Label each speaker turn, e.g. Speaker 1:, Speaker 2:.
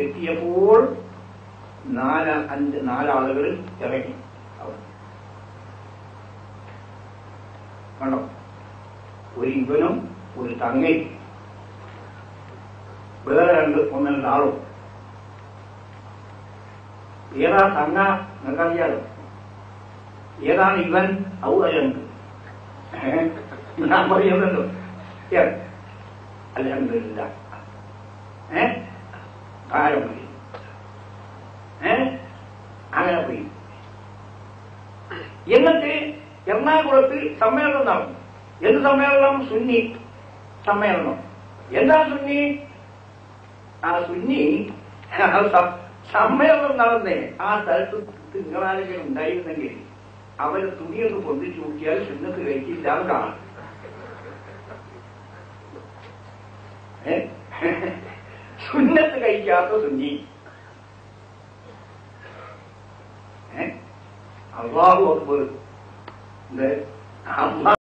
Speaker 1: എത്തിയപ്പോൾ നാലാളുകൾ ഇറങ്ങി. കണ്ടോ, ഒരു ഇവനും ഒരു തങ്ങയും വേറെ ഒന്നാളും. ഏതാ തങ്ങ നിങ്ങൾക്കറിയാലോ, ഏതാണ് ഇവൻ ഔണ്ട് ഞാൻ പറയുന്നുണ്ടോ? അൽഹംദുലില്ലാ കാലം പോയി, അങ്ങനെ പോയി. എന്നിട്ട് എറണാകുളത്ത് സമ്മേളനം നടന്നു. എന്ത് സമ്മേളനം? സുന്നി സമ്മേളനം. എന്താ സുന്നി? ആ സുന്നി സമ്മേളനം നടന്നേ ആ സ്ഥലത്ത് നിങ്ങളാരെങ്കിലും ഉണ്ടായിരുന്നെങ്കിൽ അവരെ തുണിയൊന്ന് പൊന്തിച്ചു നോക്കിയാൽ സുന്നത്ത് കഴിച്ചില്ലാന്ന് കാണാം. സുന്നത്ത് കഴിക്കാത്ത സുന്നി. അല്ലാഹു അക്ബർ.